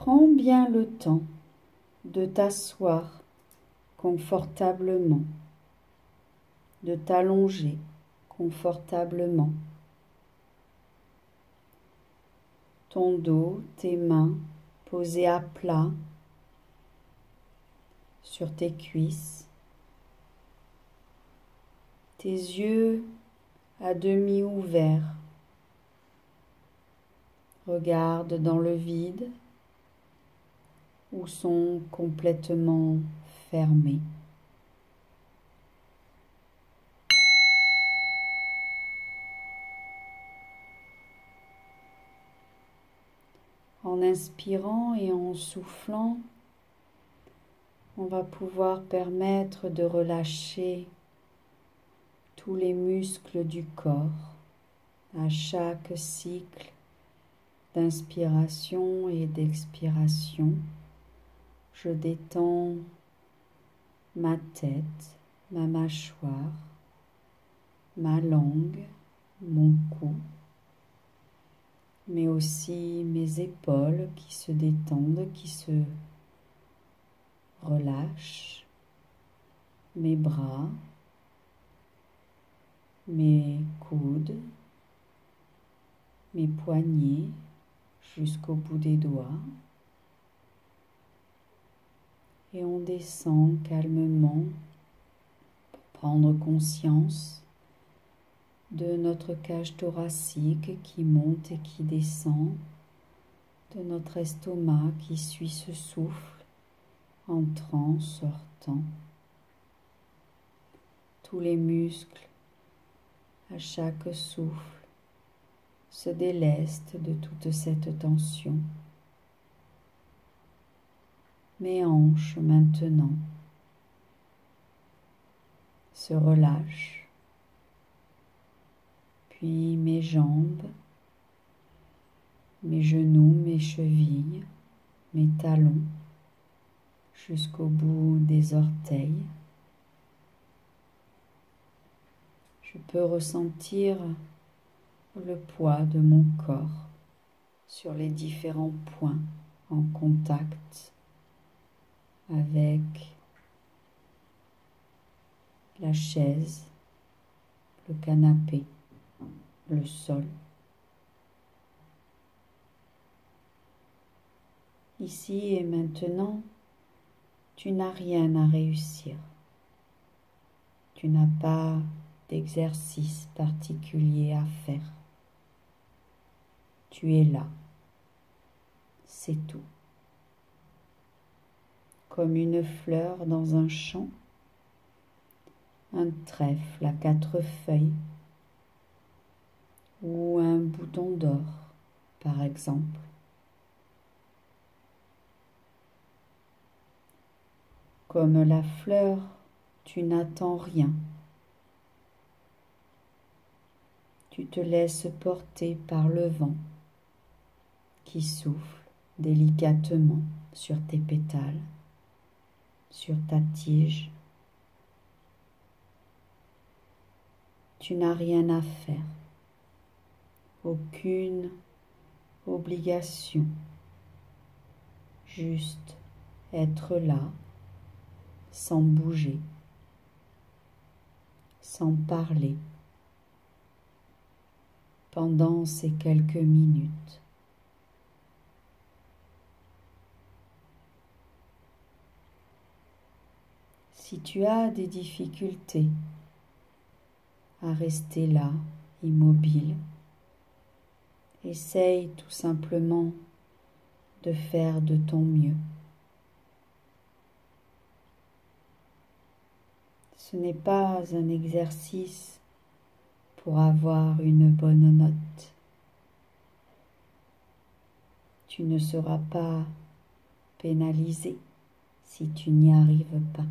Prends bien le temps de t'asseoir confortablement, de t'allonger confortablement. Ton dos, tes mains posées à plat sur tes cuisses, tes yeux à demi ouverts. Regarde dans le vide ou sont complètement fermés. En inspirant et en soufflant, on va pouvoir permettre de relâcher tous les muscles du corps à chaque cycle d'inspiration et d'expiration. Je détends ma tête, ma mâchoire, ma langue, mon cou, mais aussi mes épaules qui se détendent, qui se relâchent, mes bras, mes coudes, mes poignets jusqu'au bout des doigts. Et on descend calmement pour prendre conscience de notre cage thoracique qui monte et qui descend, de notre estomac qui suit ce souffle, entrant, sortant. Tous les muscles, à chaque souffle, se délestent de toute cette tension. Mes hanches maintenant se relâchent, puis mes jambes, mes genoux, mes chevilles, mes talons, jusqu'au bout des orteils. Je peux ressentir le poids de mon corps sur les différents points en contact avec la chaise, le canapé, le sol. Ici et maintenant, tu n'as rien à réussir. Tu n'as pas d'exercice particulier à faire. Tu es là, c'est tout. Comme une fleur dans un champ, un trèfle à 4 feuilles ou un bouton d'or, par exemple. Comme la fleur, tu n'attends rien. Tu te laisses porter par le vent qui souffle délicatement sur tes pétales, sur ta tige. Tu n'as rien à faire, aucune obligation, juste être là, sans bouger, sans parler, pendant ces quelques minutes. Si tu as des difficultés à rester là, immobile, essaye tout simplement de faire de ton mieux. Ce n'est pas un exercice pour avoir une bonne note. Tu ne seras pas pénalisé si tu n'y arrives pas.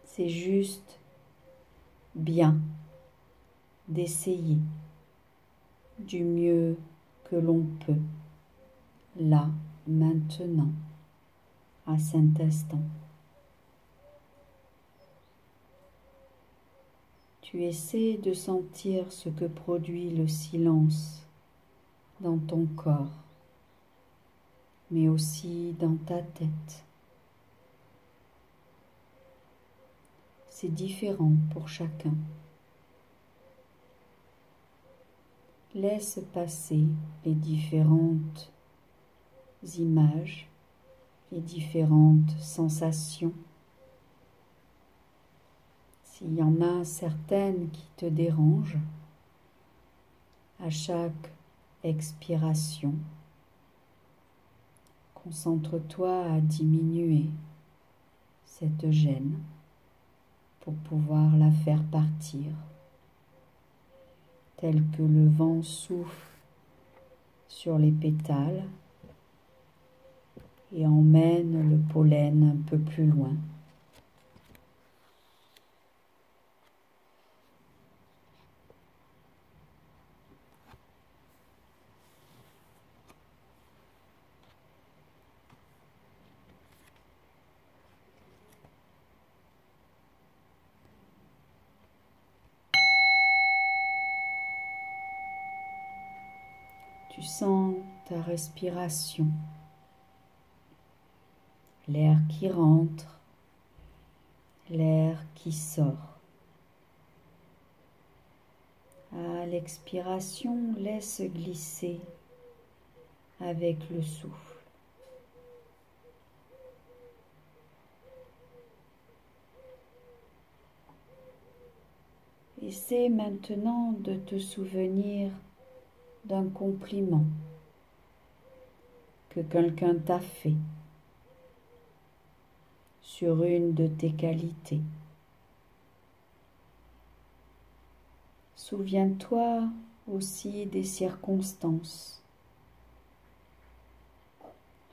C'est juste bien d'essayer du mieux que l'on peut, là, maintenant, à cet instant. Tu essaies de sentir ce que produit le silence dans ton corps, mais aussi dans ta tête. C'est différent pour chacun. Laisse passer les différentes images, les différentes sensations. S'il y en a certaines qui te dérangent, à chaque expiration, concentre-toi à diminuer cette gêne pour pouvoir la faire partir, tel que le vent souffle sur les pétales et emmène le pollen un peu plus loin. Tu sens ta respiration, l'air qui rentre, l'air qui sort. À l'expiration, laisse glisser avec le souffle. Essaie maintenant de te souvenir d'un compliment que quelqu'un t'a fait sur une de tes qualités. Souviens-toi aussi des circonstances.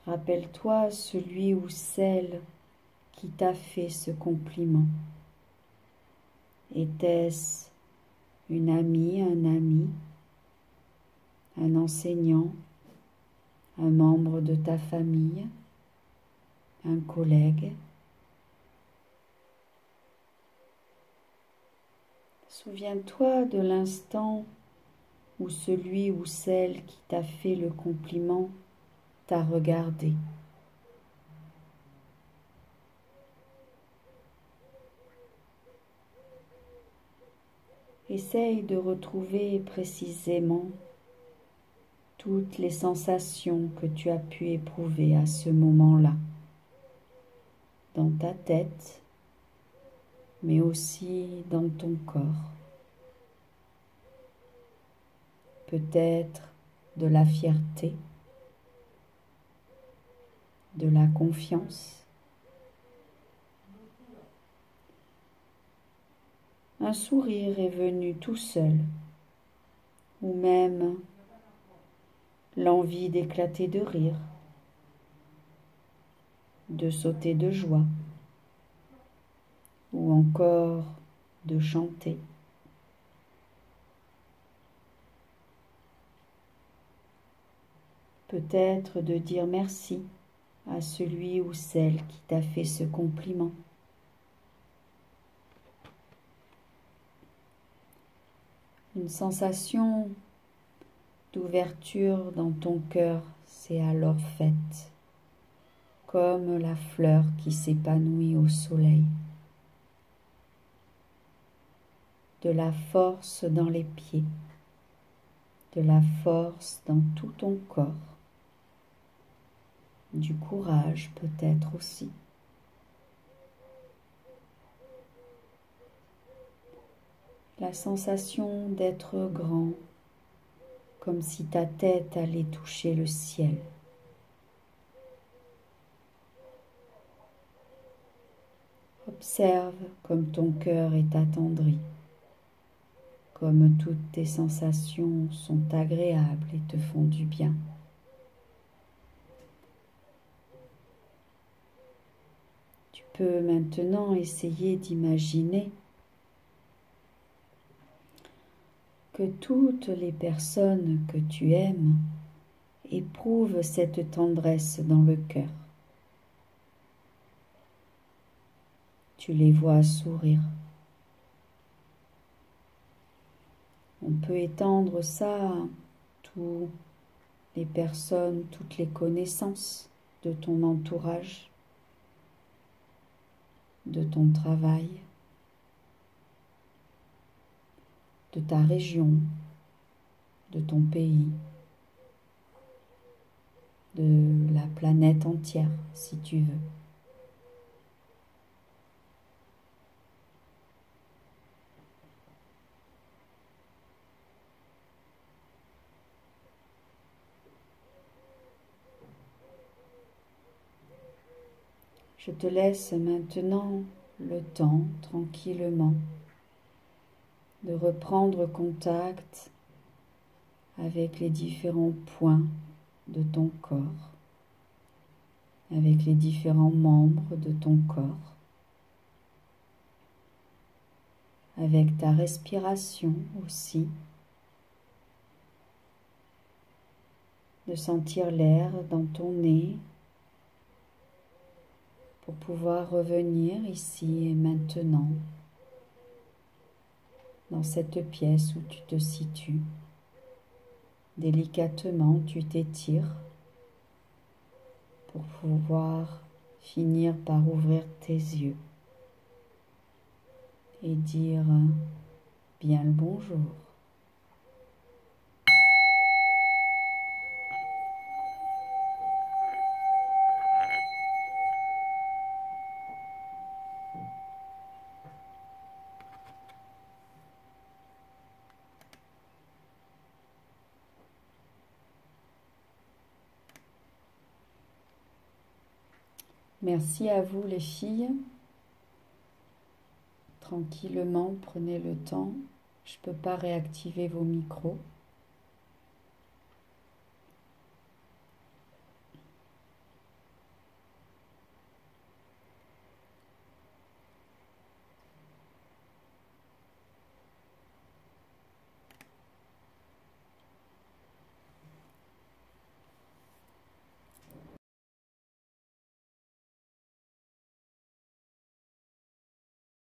Rappelle-toi celui ou celle qui t'a fait ce compliment. Était-ce une amie, un ami, un enseignant, un membre de ta famille, un collègue? Souviens-toi de l'instant où celui ou celle qui t'a fait le compliment t'a regardé. Essaye de retrouver précisément toutes les sensations que tu as pu éprouver à ce moment-là, dans ta tête, mais aussi dans ton corps. Peut-être de la fierté, de la confiance, un sourire est venu tout seul, ou même l'envie d'éclater de rire, de sauter de joie, ou encore de chanter. Peut-être de dire merci à celui ou celle qui t'a fait ce compliment. Une sensation d'ouverture dans ton cœur s'est alors faite, comme la fleur qui s'épanouit au soleil. De la force dans les pieds, de la force dans tout ton corps, du courage peut-être aussi. La sensation d'être grand, comme si ta tête allait toucher le ciel. Observe comme ton cœur est attendri, comme toutes tes sensations sont agréables et te font du bien. Tu peux maintenant essayer d'imaginer que toutes les personnes que tu aimes éprouvent cette tendresse dans le cœur. Tu les vois sourire. On peut étendre ça à tous les personnes, toutes les connaissances de ton entourage, de ton travail, de ta région, de ton pays, de la planète entière, si tu veux. Je te laisse maintenant le temps, tranquillement, de reprendre contact avec les différents points de ton corps, avec les différents membres de ton corps, avec ta respiration aussi, de sentir l'air dans ton nez pour pouvoir revenir ici et maintenant dans cette pièce où tu te situes. Délicatement, tu t'étires pour pouvoir finir par ouvrir tes yeux et dire bien le bonjour. Merci à vous les filles. Tranquillement, prenez le temps. Je ne peux pas réactiver vos micros.